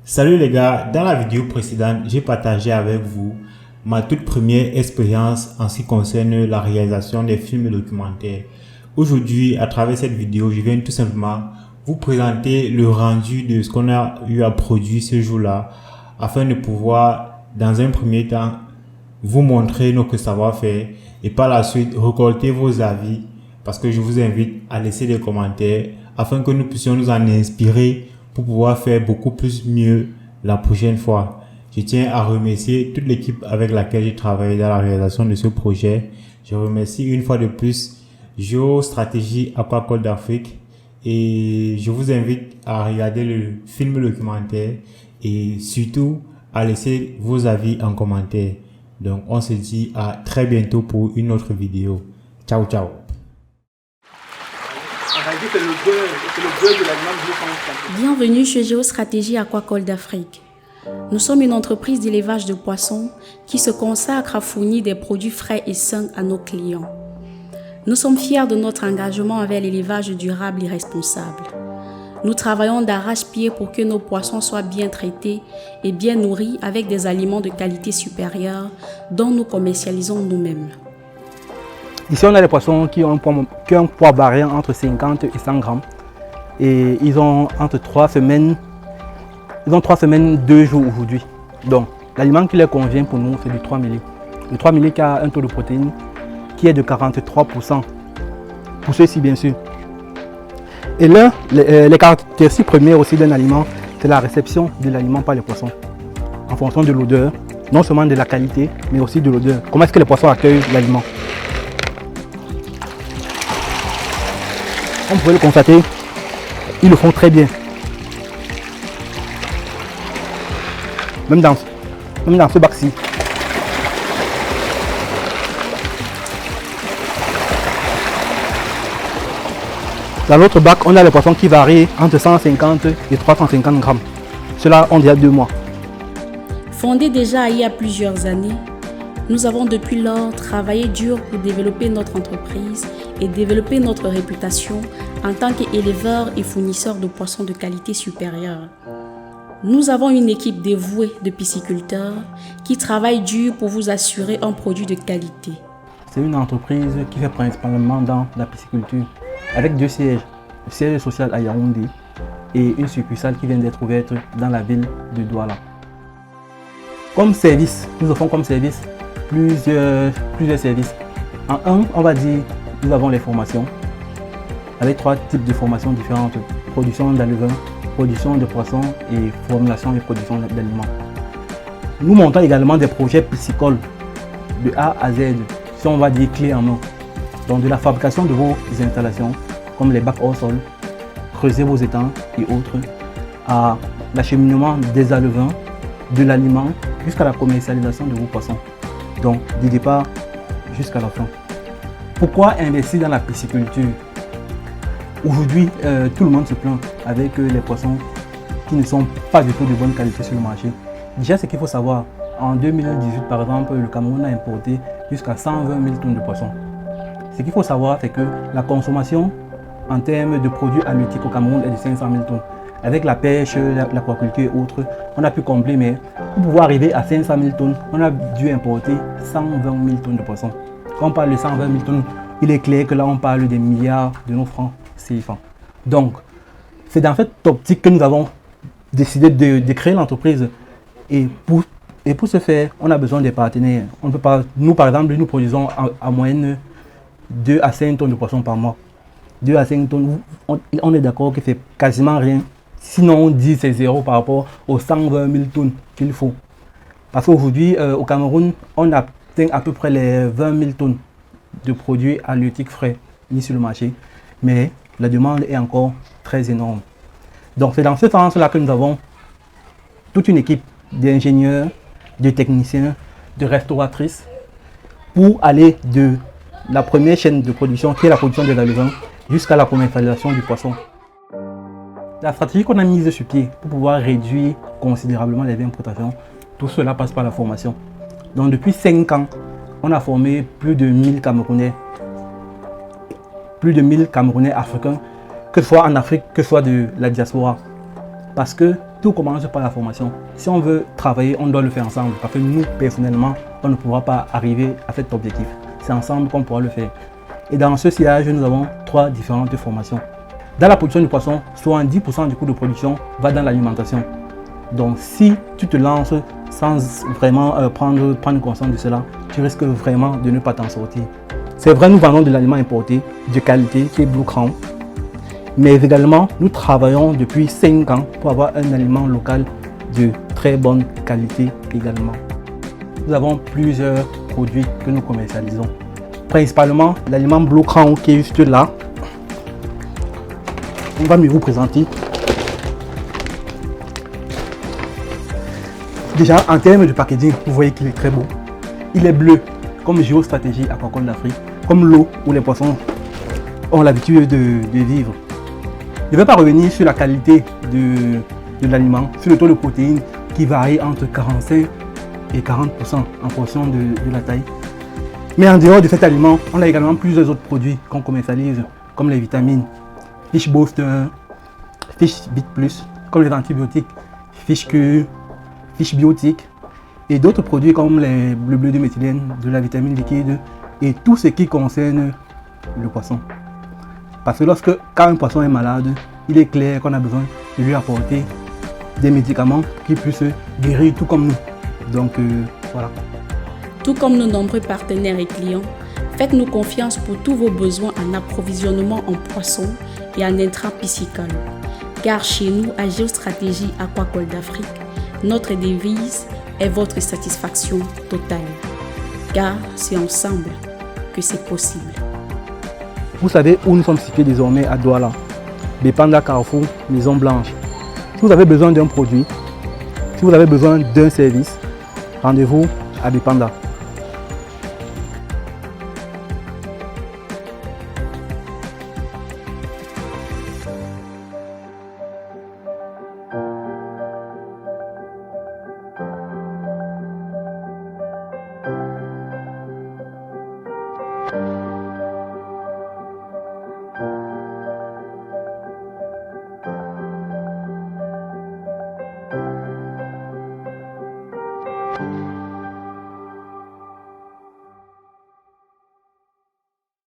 Salut les gars, dans la vidéo précédente, j'ai partagé avec vous ma toute première expérience en ce qui concerne la réalisation des films documentaires. Aujourd'hui, à travers cette vidéo, je viens tout simplement vous présenter le rendu de ce qu'on a eu à produire ce jour-là afin de pouvoir, dans un premier temps, vous montrer notre savoir-faire et par la suite récolter vos avis parce que je vous invite à laisser des commentaires afin que nous puissions nous en inspirer pour pouvoir faire beaucoup plus mieux la prochaine fois. Je tiens à remercier toute l'équipe avec laquelle j'ai travaillé dans la réalisation de ce projet. Je remercie une fois de plus Géostratégie Aquacole d'Afrique et je vous invite à regarder le film documentaire et surtout à laisser vos avis en commentaire. Donc on se dit à très bientôt pour une autre vidéo. Ciao ciao. Bienvenue chez Géostratégie Aquacole d'Afrique. Nous sommes une entreprise d'élevage de poissons qui se consacre à fournir des produits frais et sains à nos clients. Nous sommes fiers de notre engagement avec l'élevage durable et responsable. Nous travaillons d'arrache-pied pour que nos poissons soient bien traités et bien nourris avec des aliments de qualité supérieure dont nous commercialisons nous-mêmes. Ici, on a des poissons qui ont un poids variant entre 50 et 100 grammes. Et ils ont 3 semaines, 2 jours aujourd'hui. Donc, l'aliment qui leur convient pour nous, c'est du 3 millés. Le 3 millés qui a un taux de protéines qui est de 43%. Pour ceux-ci, bien sûr. Et là, les caractéristiques premières aussi d'un aliment, c'est la réception de l'aliment par les poissons. En fonction de l'odeur, non seulement de la qualité, mais aussi de l'odeur. Comment est-ce que les poissons accueillent l'aliment? Comme vous pouvez le constater, ils le font très bien. Même dans ce bac-ci. Dans l'autre bac, on a les poissons qui varient entre 150 et 350 grammes. Cela, on dit à 2 mois. Fondé déjà il y a plusieurs années, nous avons depuis lors travaillé dur pour développer notre entreprise et développer notre réputation en tant qu'éleveurs et fournisseurs de poissons de qualité supérieure. Nous avons une équipe dévouée de pisciculteurs qui travaille dur pour vous assurer un produit de qualité. C'est une entreprise qui fait principalement dans la pisciculture, avec 2 sièges, le siège social à Yaoundé et une succursale qui vient d'être ouverte dans la ville de Douala. Comme service, nous offrons comme service plusieurs services. En un, on va dire, nous avons les formations, avec 3 types de formations différentes. Production d'alevins, production de poissons et formulation et production d'aliments. Nous montons également des projets piscicoles de A à Z, si on va dire clé en main. Donc de la fabrication de vos installations, comme les bacs hors sol, creuser vos étangs et autres, à l'acheminement des alevins, de l'aliment, jusqu'à la commercialisation de vos poissons. Donc du départ jusqu'à la fin. Pourquoi investir dans la pisciculture? Aujourd'hui, tout le monde se plaint avec les poissons qui ne sont pas du tout de bonne qualité sur le marché. Déjà, ce qu'il faut savoir, en 2018, par exemple, le Cameroun a importé jusqu'à 120 000 tonnes de poissons. Ce qu'il faut savoir, c'est que la consommation en termes de produits halieutiques au Cameroun est de 500 000 tonnes. Avec la pêche, l'aquaculture et autres, on a pu combler, mais pour pouvoir arriver à 500 000 tonnes, on a dû importer 120 000 tonnes de poissons. Quand on parle de 120 000 tonnes, il est clair que là, on parle des milliards de nos francs CFA. Donc, c'est dans cette optique que nous avons décidé de créer l'entreprise. Et pour ce faire, on a besoin des partenaires. On ne peut pas, nous, par exemple, nous produisons en moyenne 2 à 5 tonnes de poissons par mois. 2 à 5 tonnes, on est d'accord que c'est quasiment rien. Sinon, on dit c'est zéro par rapport aux 120 000 tonnes qu'il faut. Parce qu'aujourd'hui, au Cameroun, on atteint à peu près les 20 000 tonnes de produits halieutiques frais mis sur le marché. Mais la demande est encore très énorme. Donc, c'est dans ce sens-là que nous avons toute une équipe d'ingénieurs, de techniciens, de restauratrices pour aller de la première chaîne de production, qui est la production des alevins, jusqu'à la commercialisation du poisson. La stratégie qu'on a mise sur pied pour pouvoir réduire considérablement les importations, tout cela passe par la formation. Donc depuis 5 ans, on a formé plus de 1000 Camerounais, africains, que ce soit en Afrique, que ce soit de la diaspora. Parce que tout commence par la formation. Si on veut travailler, on doit le faire ensemble. Parce que nous, personnellement, on ne pourra pas arriver à cet objectif. C'est ensemble qu'on pourra le faire. Et dans ce sillage, nous avons 3 différentes formations. Dans la production du poisson, 70% du coût de production va dans l'alimentation. Donc si tu te lances sans vraiment prendre conscience de cela, tu risques vraiment de ne pas t'en sortir. C'est vrai, nous vendons de l'aliment importé de qualité qui est Blue Crown. Mais également, nous travaillons depuis 5 ans pour avoir un aliment local de très bonne qualité également. Nous avons plusieurs produits que nous commercialisons. Principalement l'aliment Blue Crown qui est juste là. On va mieux vous présenter. Déjà en termes de packaging, vous voyez qu'il est très beau. Il est bleu comme Géostratégie Aquacole d'Afrique, comme l'eau où les poissons ont l'habitude de vivre. Je ne vais pas revenir sur la qualité de l'aliment, sur le taux de protéines qui varie entre 45 et 40% en fonction de la taille. Mais en dehors de cet aliment, on a également plusieurs autres produits qu'on commercialise, comme les vitamines, Fish Booster, Fish Bit Plus, comme les antibiotiques, Fish Cure, Fish Biotique, et d'autres produits comme le bleu de méthylène, de la vitamine liquide et tout ce qui concerne le poisson. Parce que quand un poisson est malade, il est clair qu'on a besoin de lui apporter des médicaments qui puissent guérir tout comme nous. Donc voilà. Tout comme nos nombreux partenaires et clients, faites-nous confiance pour tous vos besoins en approvisionnement en poissons et en intrants piscicoles. Car chez nous, à Géostratégie Aquacole d'Afrique, notre devise est votre satisfaction totale. Car c'est ensemble que c'est possible. Vous savez où nous sommes situés désormais à Douala, Bepanda Carrefour, Maison Blanche. Si vous avez besoin d'un produit, si vous avez besoin d'un service, rendez-vous à Bepanda.